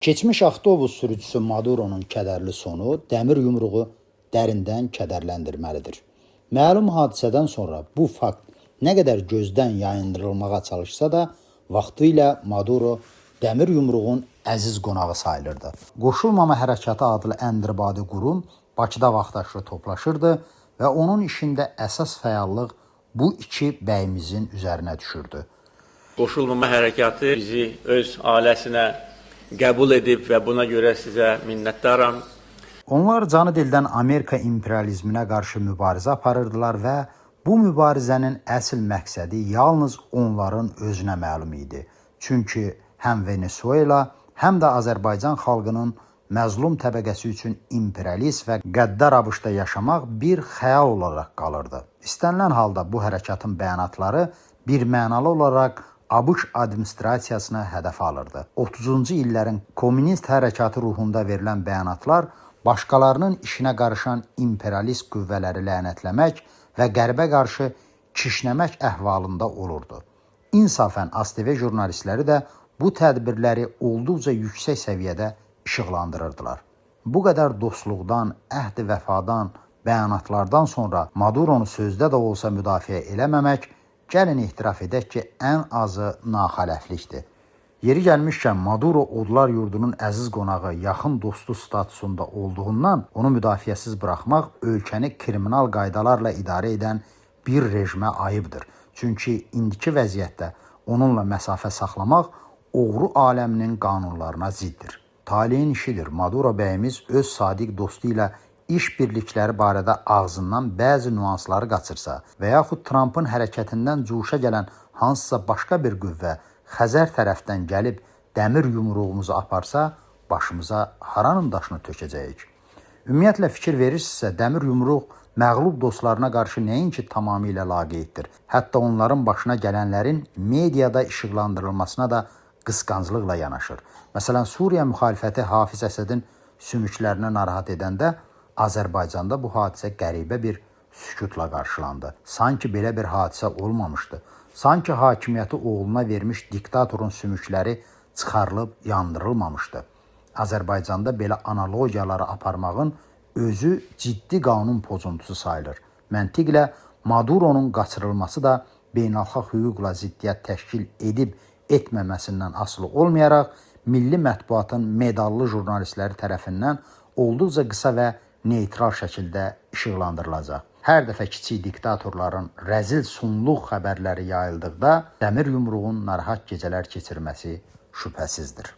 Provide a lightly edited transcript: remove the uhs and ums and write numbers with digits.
Keçmiş avtobus sürücüsü Maduro'nun kədərli sonu dəmir yumruğu dərindən kədərləndirməlidir. Məlum hadisədən sonra bu fakt nə qədər gözdən yayındırılmağa çalışsa da, vaxtilə Maduro dəmir yumruğun əziz qonağı sayılırdı. Qoşulmama Hərəkatı adlı əndirbadi qurum Bakıda vaxtaşırı toplaşırdı və onun işində əsas fəallıq bu iki bəyimizin üzərinə düşürdü. Qoşulmama Hərəkatı bizi öz ailəsinə qəbul edib və buna görə sizə minnətdaram. Onlar canı dildən Amerika imperializminə qarşı mübarizə aparırdılar və bu mübarizənin əsl məqsədi yalnız onların özünə məlum idi. Çünki həm Venezuela, həm də Azərbaycan xalqının məzlum təbəqəsi üçün imperialist və qəddar ABŞ-da yaşamaq bir xəyal olaraq qalırdı. İstənilən halda bu hərəkatın bəyanatları bir mənalı olaraq ABŞ administrasiyasına hədəf alırdı. 30-cu illərin komünist hərəkatı ruhunda verilən bəyanatlar başqalarının işinə qarışan imperialist qüvvələri lənətləmək və qərbə qarşı kişnəmək əhvalında olurdu. İnsafən ASTV jurnalistləri də bu tədbirləri olduqca yüksək səviyyədə işıqlandırırdılar. Bu qədər dostluqdan, əhd-i vəfadan, bəyanatlardan sonra Maduronu sözdə də olsa müdafiə eləməmək, gəlin etiraf edək ki, ən azı naxələflikdir. Yeri gəlmişkən Maduro odlar yurdunun əziz qonağı, yaxın dostu statusunda olduğundan onu müdafiəsiz buraxmaq ölkəni kriminal qaydalarla idarə edən bir rejimə ayıbdır. Çünki indiki vəziyyətdə onunla məsafə saxlamaq oğru aləminin qanunlarına ziddir. Taleyin işidir. Maduro bəyimiz öz sadiq dostu ilə iş birlikləri barədə ağzından bəzi nüansları qaçırsa və yaxud Trumpın hərəkətindən cuşa gələn hansısa başqa bir qüvvə Xəzər tərəfdən gəlib dəmir yumruğumuzu aparsa, başımıza haranın daşını tökəcəyik. Ümumiyyətlə fikir verirsinizsə, dəmir yumruq məğlub dostlarına qarşı nəinki tamamilə laqeyddir, hətta onların başına gələnlərin mediada işıqlandırılmasına da qısqanclıqla yanaşır. Məsələn, Suriya müxalifəti Hafiz Əsədin sümüklərini narahat edəndə Azərbaycanda bu hadisə qəribə bir sükutla qarşılandı. Sanki belə bir hadisə olmamışdı. Sanki hakimiyyəti oğluna vermiş diktatorun sümükləri çıxarılıb yandırılmamışdı. Azərbaycanda belə analogiyaları aparmağın özü ciddi qanun pozuntusu sayılır. Məntiqlə Maduronun qaçırılması da beynəlxalq hüquqla ziddiyyət təşkil edib etməməsindən asılı olmayaraq milli mətbuatın medallı jurnalistləri tərəfindən olduqca qısa və neytral şəkildə işıqlandırılacaq. Hər dəfə kiçik diktatorların rəzil sunluq xəbərləri yayıldıqda dəmir yumruğun narahat gecələr keçirməsi şübhəsizdir.